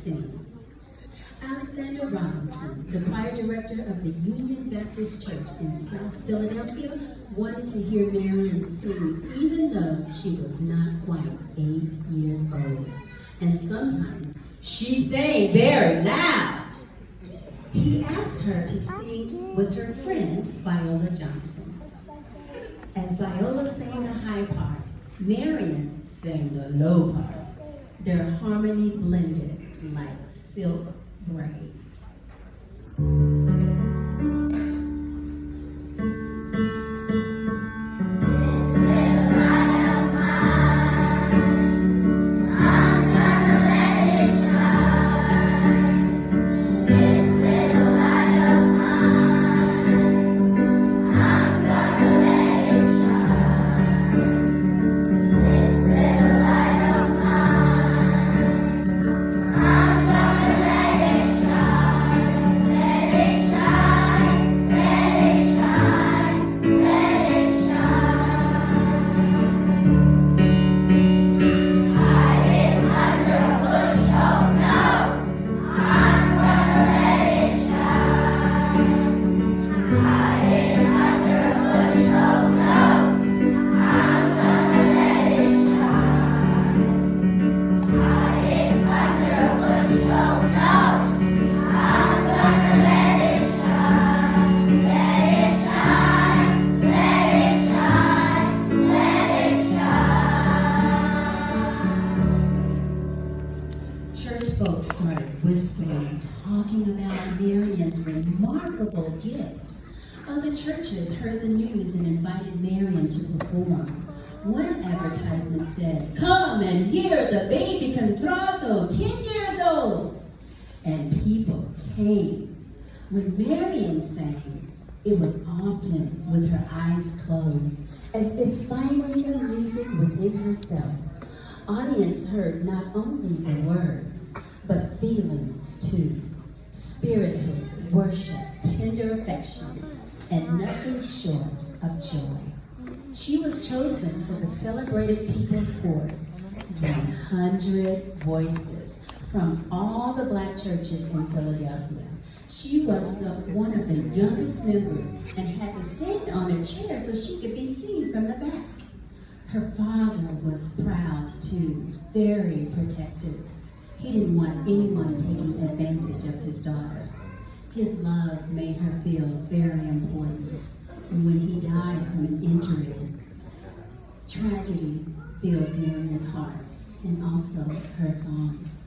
sing. Alexander Robinson, the choir director of the Union Baptist Church in South Philadelphia, wanted to hear Marian sing, even though she was not quite 8 years old. And sometimes she sang very loud. He asked her to sing with her friend, Viola Johnson. As Viola sang the high part, Marian sang the low part. Their harmony blended like silk braids. Folks started whispering, talking about Marian's remarkable gift. Other churches heard the news and invited Marian to perform. One advertisement said, "Come and hear the baby contralto, 10 years old." And people came. When Marian sang, it was often with her eyes closed, as if finding the music within herself. Audience heard not only the words, but feelings too. Spirited worship, tender affection, and nothing short of joy. She was chosen for the celebrated People's Chorus, 100 voices from all the black churches in Philadelphia. She was one of the youngest members and had to stand on a chair so she could be seen from the back. Her father was proud too, very protective. He didn't want anyone taking advantage of his daughter. His love made her feel very important. And when he died from an injury, tragedy filled Marian's heart and also her songs.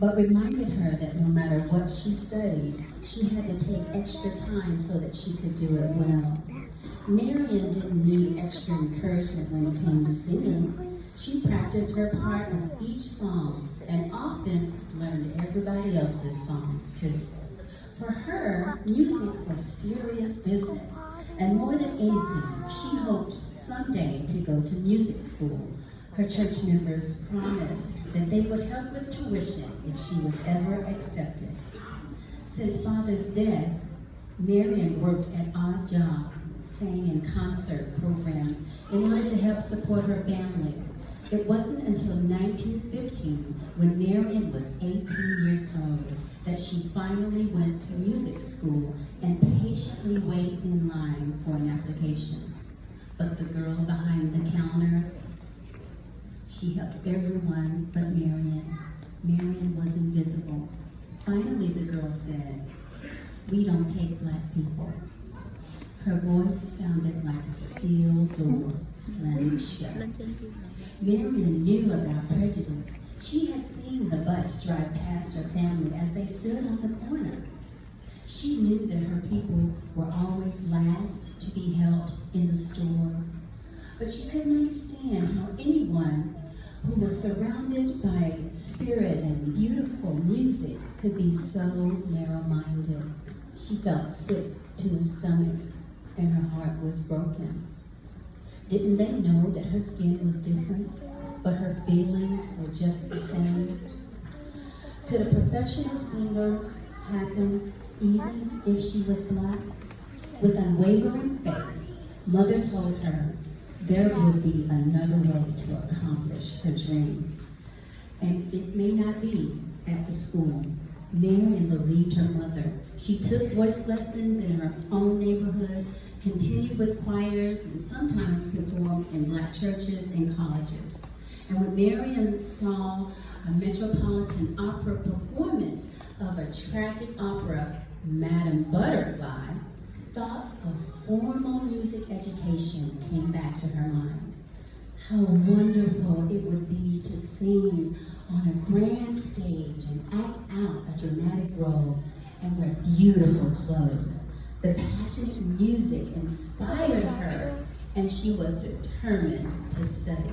But reminded her that no matter what she studied, she had to take extra time so that she could do it well. Marian didn't need extra encouragement when it came to singing. She practiced her part of each song and often learned everybody else's songs too. For her, music was serious business, and more than anything, she hoped someday to go to music school. Her church members promised that they would help with tuition if she was ever accepted. Since Father's death, Marian worked at odd jobs, sang in concert programs in order to help support her family. It wasn't until 1915, when Marian was 18 years old, that she finally went to music school and patiently waited in line for an application. But the girl behind the counter, she helped everyone but Marian. Marian was invisible. Finally, the girl said, "We don't take black people." Her voice sounded like a steel door slamming shut. Marion knew about prejudice. She had seen the bus drive past her family as they stood on the corner. She knew that her people were always last to be helped in the store. But she couldn't understand how anyone who was surrounded by spirit and beautiful music could be so narrow-minded. She felt sick to her stomach, and her heart was broken. Didn't they know that her skin was different, but her feelings were just the same? Could a professional singer happen even if she was black? With unwavering faith, Mother told her there would be another way to accomplish her dream. And it may not be at the school. Marion believed her mother. She took voice lessons in her own neighborhood, continued with choirs, and sometimes performed in black churches and colleges. And when Marion saw a Metropolitan Opera performance of a tragic opera, Madame Butterfly, thoughts of formal music education came back to her mind. How wonderful it would be to sing on a grand stage and act out a dramatic role and wear beautiful clothes. The passionate music inspired her, and she was determined to study.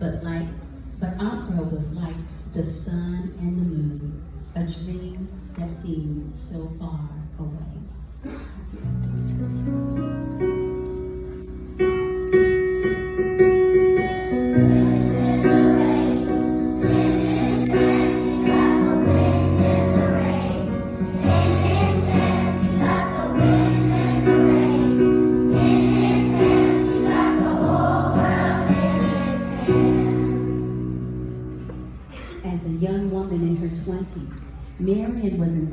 But opera was like the sun and the moon, a dream that seemed so far away. As a young woman in her 20s, Marion was invited